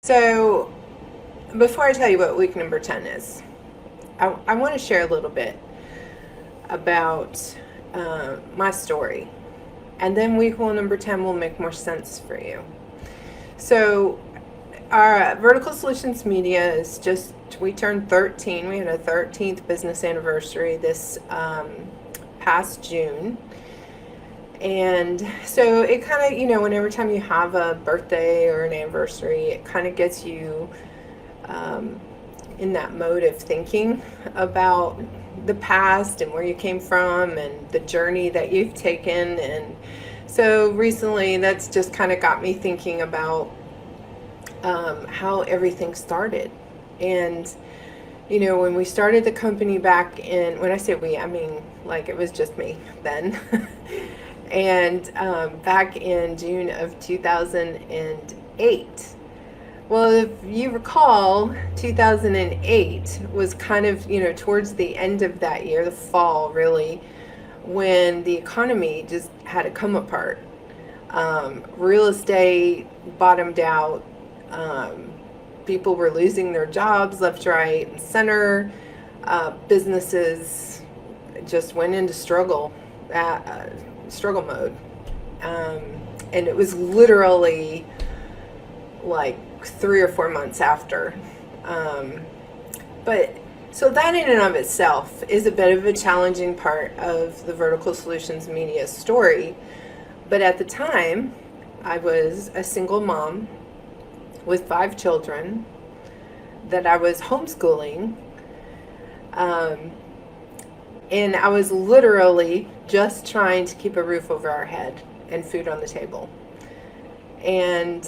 So, before I tell you what week number 10 is, I want to share a little bit about my story. And then week one, number 10 will make more sense for you. So, our Vertical Solutions Media is just, we turned 13. We had a 13th business anniversary this past June. And so it kind of, whenever time you have a birthday or an anniversary, it kind of gets you in that mode of thinking about the past and where you came from and the journey that you've taken. And so recently, that's just kind of got me thinking about how everything started. And when we started the company back in, when I say we, I mean like it was just me then. And back in June of 2008. Well, if you recall, 2008 was kind of, towards the end of that year, the fall really, when the economy just had to come apart. Real estate bottomed out. People were losing their jobs left, right, and center. Businesses just went into struggle mode. And it was literally like 3 or 4 months after. But so that in and of itself is a bit of a challenging part of the Vertical Solutions Media story. But at the time, I was a single mom with 5 children that I was homeschooling. And I was literally just trying to keep a roof over our head and food on the table. And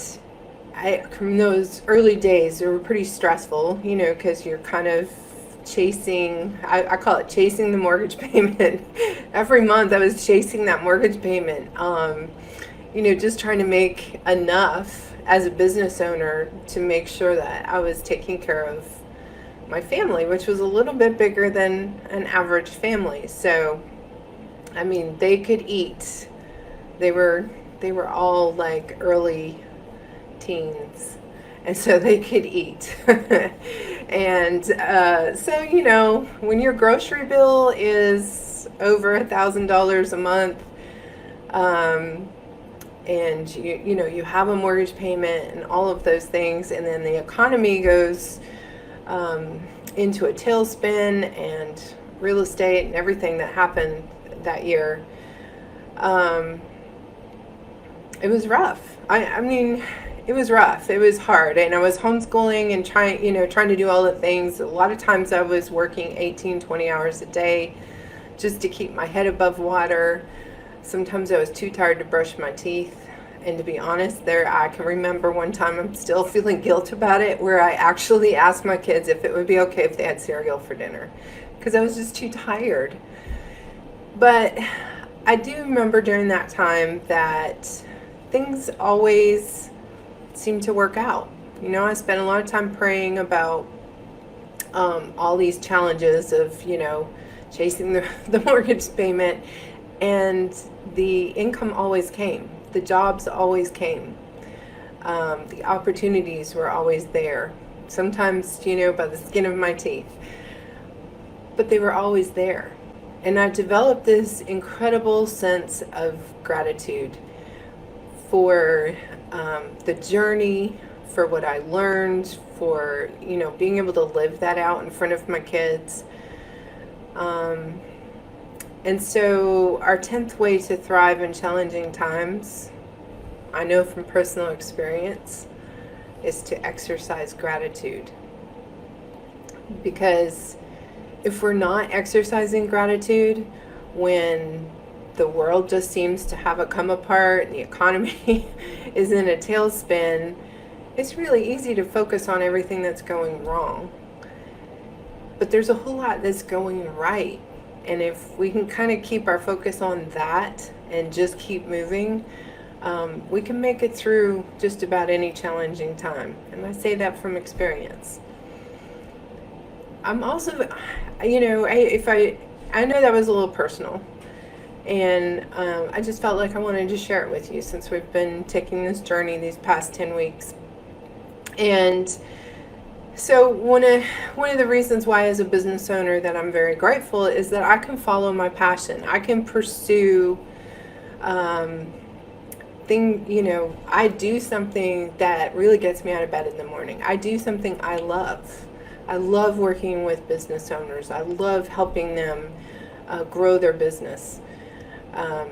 in those early days, they were pretty stressful, because you're kind of chasing, I call it chasing the mortgage payment. Every month I was chasing that mortgage payment, just trying to make enough as a business owner to make sure that I was taking care of my family, which was a little bit bigger than an average family. So, I mean, they could eat. They were all like early teens, and so they could eat. And so when your grocery bill is over $1,000 a month, and you have a mortgage payment and all of those things, and then the economy goes into a tailspin, and real estate and everything that happened that year, it was rough. I mean, it was rough. It was hard, and I was homeschooling and trying to do all the things. A lot of times I was working 18, 20 hours a day just to keep my head above water. Sometimes I was too tired to brush my teeth. And to be honest, I can remember one time, I'm still feeling guilt about it, where I actually asked my kids if it would be okay if they had cereal for dinner, because I was just too tired. But I do remember during that time that things always seemed to work out. I spent a lot of time praying about all these challenges of, chasing the mortgage payment, and the income always came. The jobs always came. The opportunities were always there. Sometimes, by the skin of my teeth. But they were always there. And I developed this incredible sense of gratitude for the journey, for what I learned, for, being able to live that out in front of my kids. And so our 10th way to thrive in challenging times, I know from personal experience, is to exercise gratitude. Because if we're not exercising gratitude when the world just seems to have a come apart and the economy is in a tailspin, it's really easy to focus on everything that's going wrong. But there's a whole lot that's going right. And if we can kind of keep our focus on that and just keep moving, we can make it through just about any challenging time. And I say that from experience. I'm also, I know that was a little personal, and I just felt like I wanted to share it with you since we've been taking this journey these past 10 weeks. And so one of the reasons why, as a business owner, that I'm very grateful is that I can follow my passion. I can pursue I do something that really gets me out of bed in the morning. I do something I love. I love working with business owners. I love helping them grow their business. Um,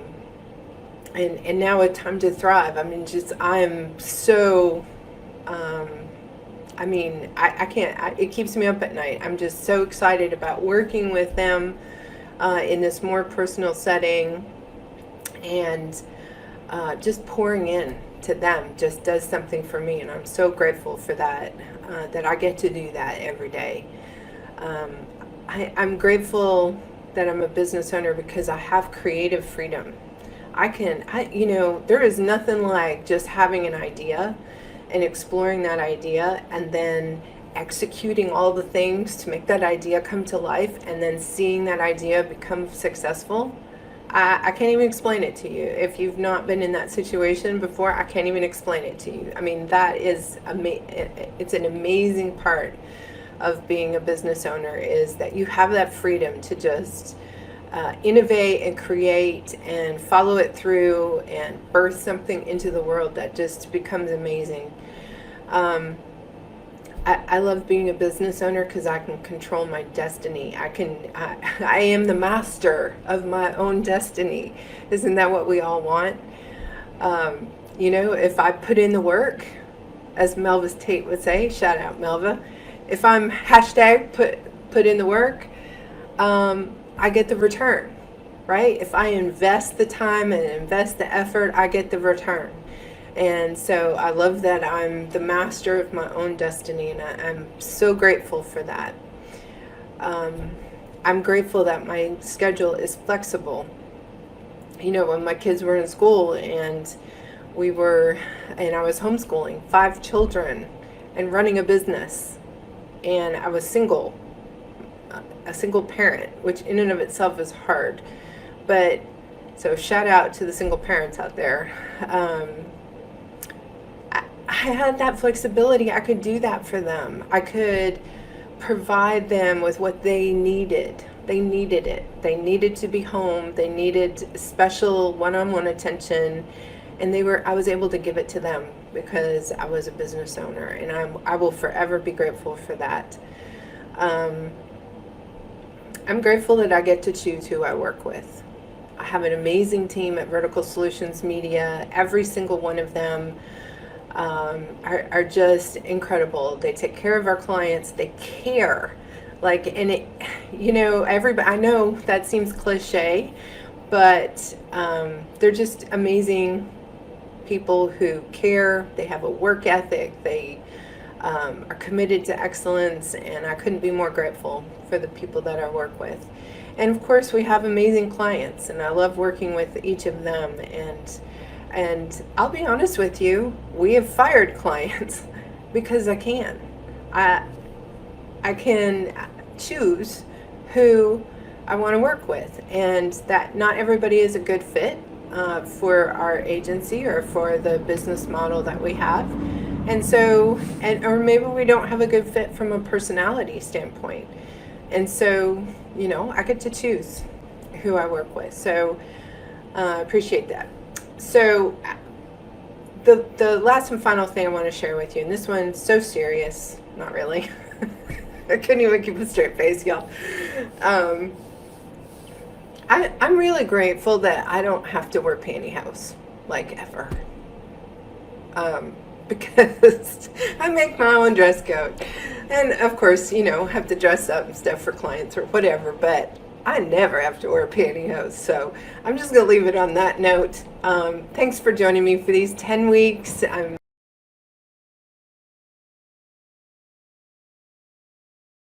and now it's time to thrive. I mean, I'm so, I can't, it keeps me up at night. I'm just so excited about working with them in this more personal setting, and just pouring in to them just does something for me, and I'm so grateful for that, that I get to do that every day. Um, I'm grateful that I'm a business owner because I have creative freedom. There is nothing like just having an idea and exploring that idea and then executing all the things to make that idea come to life and then seeing that idea become successful. I can't even explain it to you. If you've not been in that situation before, I can't even explain it to you. I mean, that is it's an amazing part of being a business owner, is that you have that freedom to just innovate and create and follow it through and birth something into the world that just becomes amazing. I love being a business owner because I can control my destiny. I am the master of my own destiny. Isn't that what we all want? If I put in the work, as Melva Tate would say, shout out Melva, if I'm hashtag put in the work, I get the return, right? If I invest the time and invest the effort, I get the return. And so I love that I'm the master of my own destiny, and I'm so grateful for that. I'm grateful that my schedule is flexible. When my kids were in school and I was homeschooling 5 children and running a business, and I was a single parent, which in and of itself is hard. But so shout out to the single parents out there. I had that flexibility. I could do that for them. I could provide them with what they needed. They needed it. They needed to be home. They needed special one-on-one attention, and I was able to give it to them because I was a business owner, and I will forever be grateful for that. I'm grateful that I get to choose who I work with. I have an amazing team at Vertical Solutions Media. Every single one of them are just incredible. They take care of our clients. They care. Everybody, I know that seems cliche, but they're just amazing people who care. They have a work ethic. They are committed to excellence, and I couldn't be more grateful for the people that I work with. And of course, we have amazing clients, and I love working with each of them. And I'll be honest with you, we have fired clients because I can. I can choose who I want to work with, and that not everybody is a good fit for our agency or for the business model that we have. And so, or maybe we don't have a good fit from a personality standpoint. And so, I get to choose who I work with. So I appreciate that. So the last and final thing I want to share with you, and this one's so serious, not really. I couldn't even keep a straight face, y'all. I'm really grateful that I don't have to wear pantyhose, ever. Because I make my own dress code. And of course, have to dress up and stuff for clients or whatever, but I never have to wear pantyhose. So I'm just going to leave it on that note. Thanks for joining me for these 10 weeks. I'm